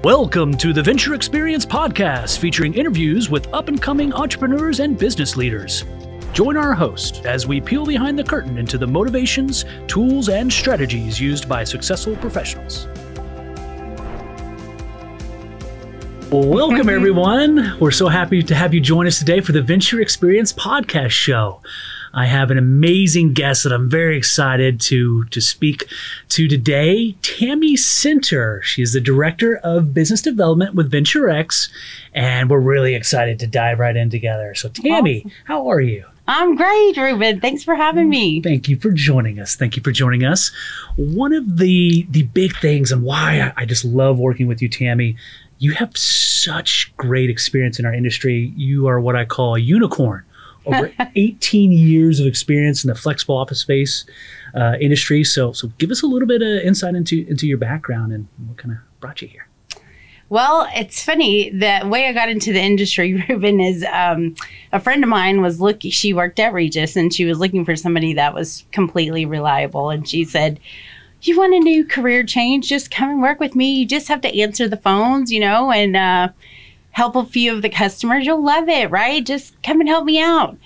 Welcome to the Venture Xperience podcast, featuring interviews with up-and-coming entrepreneurs and business leaders. Join our host as we peel behind the curtain into the motivations, tools, and strategies used by successful professionals. Well, welcome, everyone. We're so happy to have you join us today for the Venture Xperience podcast show. I have an amazing guest that I'm very excited to speak to today, Tammy Center. She's the Director of Business Development with Venture X, and we're really excited to dive right in together. So Tammy, awesome. How are you? I'm great, Ruben. Thanks for having me. Thank you for joining us. One of the big things and why I just love working with you, Tammy, you have such great experience in our industry. You are what I call a unicorn. Over 18 years of experience in the flexible office space industry. So give us a little bit of insight into your background and what kind of brought you here. Well, it's funny. The way I got into the industry, Ruben, is a friend of mine was she worked at Regis and she was looking for somebody that was completely reliable. And she said, "You want a new career change? Just come and work with me. You just have to answer the phones, and help a few of the customers. You'll love it, right? Just come and help me out."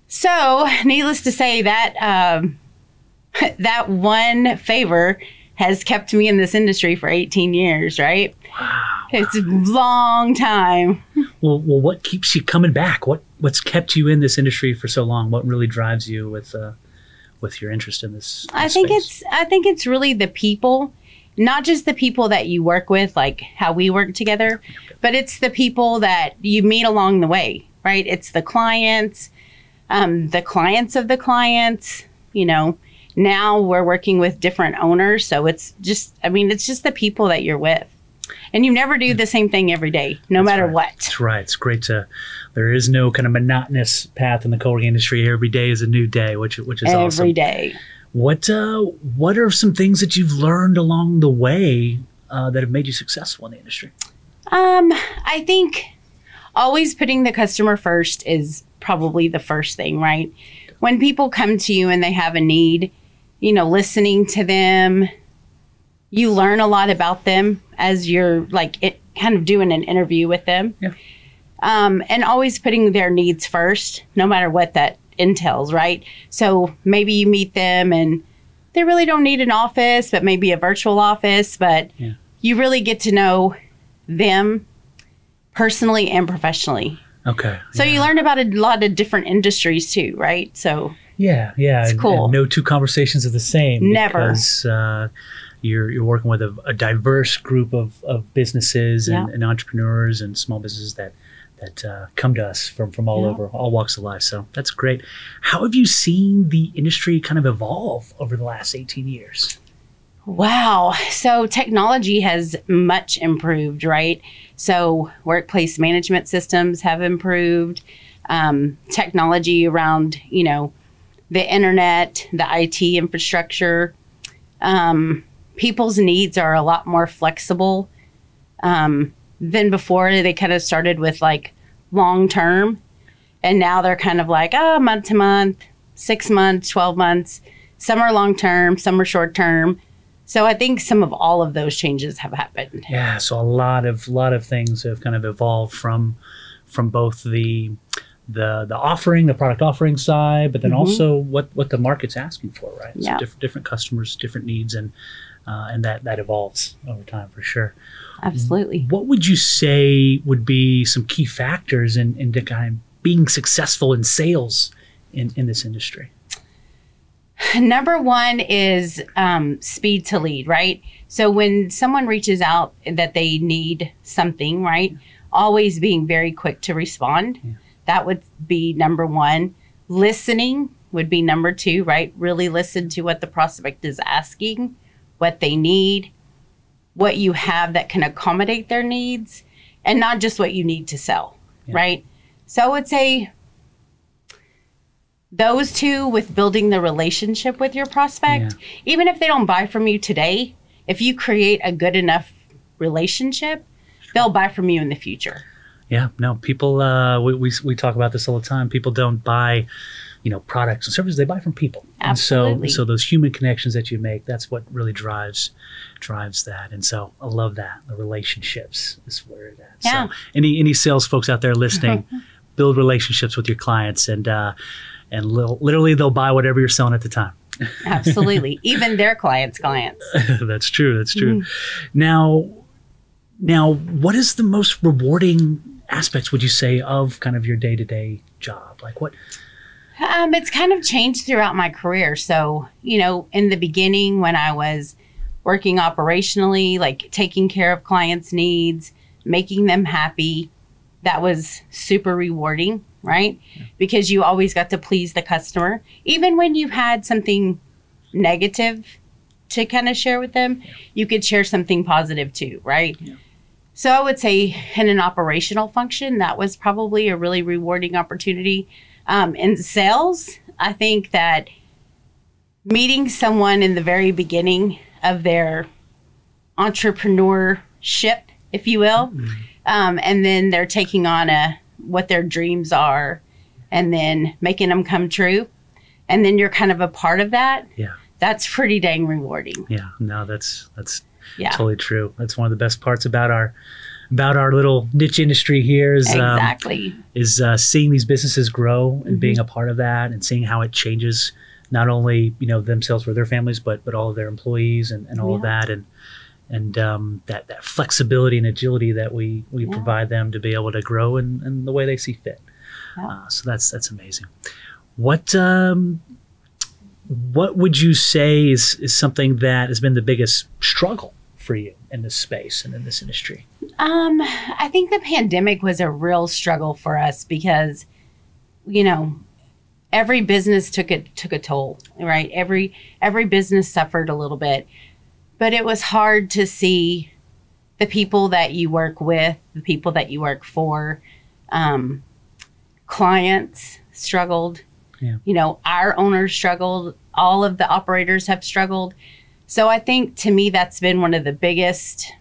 So needless to say that that one favor has kept me in this industry for 18 years, right? Wow. It's a long time. Well, what keeps you coming back? What's kept you in this industry for so long? What really drives you with your interest in this I think it's really the people. Not just the people that you work with, like how we work together, but it's the people that you meet along the way, right? It's the clients of the clients, Now we're working with different owners. So it's just the people that you're with. And you never do the same thing every day, no matter what. That's right. It's great there is no kind of monotonous path in the co-working industry. Every day is a new day, which is awesome. Every day. What are some things that you've learned along the way that have made you successful in the industry? I think always putting the customer first is probably the first thing, right? When people come to you and they have a need, listening to them, you learn a lot about them as you're kind of doing an interview with them. Yeah. And always putting their needs first, no matter what that entails, right? So maybe you meet them and they really don't need an office, but maybe a virtual office, but you really get to know them personally and professionally. Okay. So you learn about a lot of different industries too, right? So it's cool. And no two conversations are the same. Never. Because you're working with a diverse group of businesses and entrepreneurs and small businesses that come to us from all over, all walks of life. So that's great. How have you seen the industry kind of evolve over the last 18 years? Wow. So technology has much improved, right? So workplace management systems have improved. Technology around, the internet, the IT infrastructure. People's needs are a lot more flexible. Then before they kind of started with long term, and now they're kind of month to month, 6 months, 12 months. Some are long term, some are short term. So I think some of all of those changes have happened. Yeah, so a lot of things have kind of evolved from both the offering, the product offering side, but then also what the market's asking for, right? Yeah. So different customers, different needs, and that evolves over time for sure. Absolutely. What would you say would be some key factors in kind of being successful in sales in this industry? Number one is speed to lead, right? So when someone reaches out that they need something, right, always being very quick to respond. Yeah. That would be number one. Listening would be number two, right? Really listen to what the prospect is asking, what they need, what you have that can accommodate their needs, and not just what you need to sell, right? So I would say those two, with building the relationship with your prospect, even if they don't buy from you today, if you create a good enough relationship, they'll buy from you in the future. Yeah, no, people, we talk about this all the time. People don't buy products and services, they buy from people. Absolutely. And so those human connections that you make, that's what really drives that. And so I love that. The relationships is where it is. Yeah. So any sales folks out there listening, build relationships with your clients, and literally they'll buy whatever you're selling at the time. Absolutely. Even their clients. That's true. Now, what is the most rewarding aspects, would you say, of kind of your day-to-day job? Like what? It's kind of changed throughout my career. So, in the beginning when I was working operationally, like taking care of clients' needs, making them happy, that was super rewarding, right? Yeah. Because you always got to please the customer. Even when you had something negative to kind of share with them, you could share something positive too, right? Yeah. So I would say in an operational function, that was probably a really rewarding opportunity. In sales, I think that meeting someone in the very beginning of their entrepreneurship, if you will, and then they're taking on what their dreams are and then making them come true, and then you're kind of a part of that. Yeah, that's pretty dang rewarding. Yeah, no, that's totally true. That's one of the best parts about our little niche industry here is exactly seeing these businesses grow and being a part of that, and seeing how it changes not only themselves for their families, but all of their employees and all of that, and that flexibility and agility that we provide them to be able to grow in the way they see fit. Yeah. So that's amazing. What would you say is something that has been the biggest struggle for you in this space and in this industry? I think the pandemic was a real struggle for us because, every business took a toll, right? Every business suffered a little bit, but it was hard to see the people that you work with, the people that you work for, clients struggled. Yeah. Our owners struggled. All of the operators have struggled. So I think to me, that's been one of the biggest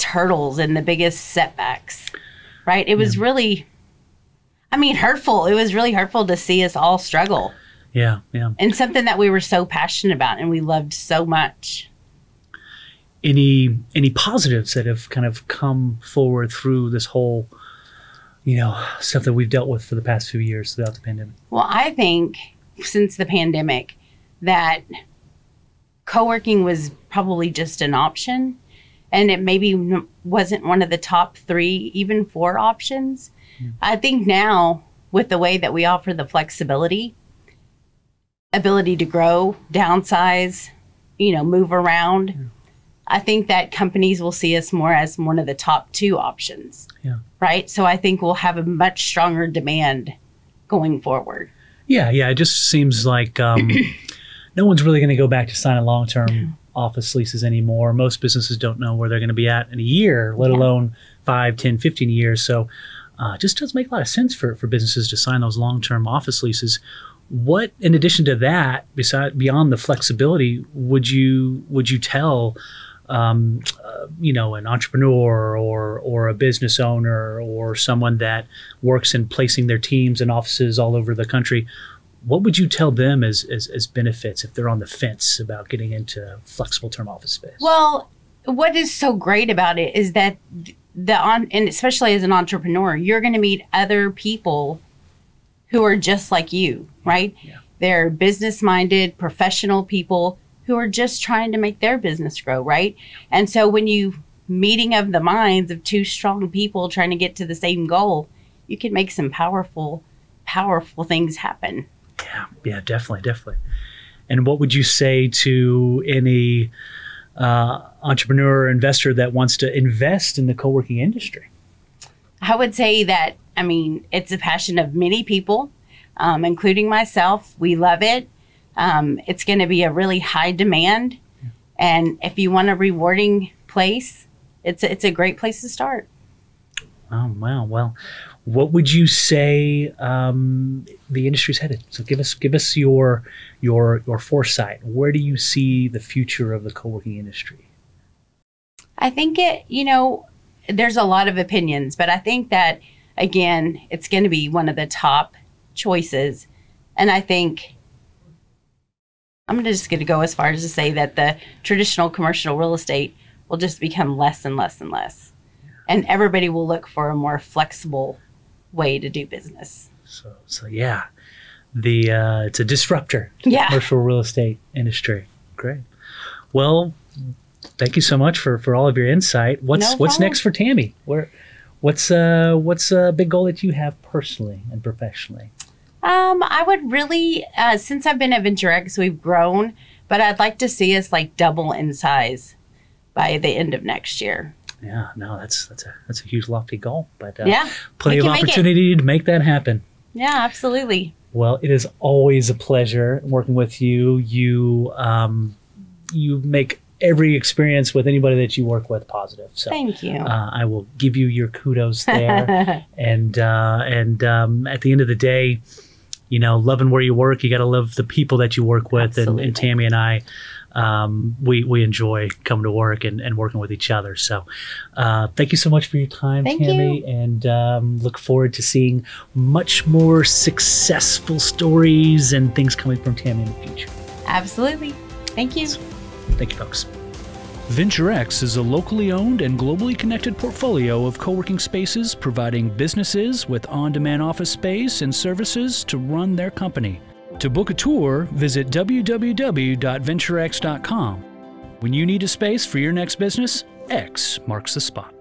hurdles and the biggest setbacks, right? It was really, hurtful. It was really hurtful to see us all struggle. Yeah, yeah. And something that we were so passionate about and we loved so much. Any positives that have kind of come forward through this whole, stuff that we've dealt with for the past few years throughout the pandemic? Well, I think since the pandemic that co-working was probably just an option, and it maybe wasn't one of the top 3, even 4 options. Yeah. I think now with the way that we offer the flexibility, ability to grow, downsize, move around, yeah. I think that companies will see us more as one of the top 2 options. Yeah. Right? So I think we'll have a much stronger demand going forward. Yeah. It just seems like no one's really going to go back to signing long-term office leases anymore. Most businesses don't know where they're going to be at in a year, let alone 5, 10, 15 years. So it just does make a lot of sense for businesses to sign those long-term office leases. What, in addition to that, beyond the flexibility, would you tell an entrepreneur or a business owner or someone that works in placing their teams in offices all over the country? What would you tell them as benefits if they're on the fence about getting into flexible term office space? Well, what is so great about it is that and especially as an entrepreneur, you're going to meet other people who are just like you, right? Yeah. They're business-minded, professional people who are just trying to make their business grow, right? And so when you meeting of the minds of 2 strong people trying to get to the same goal, you can make some powerful things happen. Yeah, definitely. And what would you say to any entrepreneur or investor that wants to invest in the co-working industry? I would say that, it's a passion of many people, including myself. We love it. It's going to be a really high demand. Yeah. And if you want a rewarding place, it's a great place to start. Oh, wow. Well, what would you say the industry's headed? So give us your foresight. Where do you see the future of the co-working industry? I think there's a lot of opinions, but I think that, again, it's going to be one of the top choices. And I think I'm just going to go as far as to say that the traditional commercial real estate will just become less and less and less. And everybody will look for a more flexible way to do business. So yeah, it's a disruptor to the Yeah. commercial real estate industry. Great. Well, thank you so much for all of your insight. What's problem. next for Tammy? What's a big goal that you have personally and professionally? I would really, since I've been at Venture X, we've grown, but I'd like to see us like double in size by the end of next year. Yeah, no, that's a huge lofty goal, but Yeah, plenty of opportunity to make that happen. Yeah, absolutely. Well, it is always a pleasure working with you. You make every experience with anybody that you work with positive. So Thank you. I will give you your kudos there. and at the end of the day, loving where you work, you got to love the people that you work with. And Tammy and I, we enjoy coming to work and working with each other. So thank you so much for your time, Tammy. You. And look forward to seeing much more successful stories and things coming from Tammy in the future. Absolutely. Thank you. Thank you, folks. Venture X is a locally owned and globally connected portfolio of co-working spaces providing businesses with on-demand office space and services to run their company. To book a tour, visit www.venturex.com. When you need a space for your next business, X marks the spot.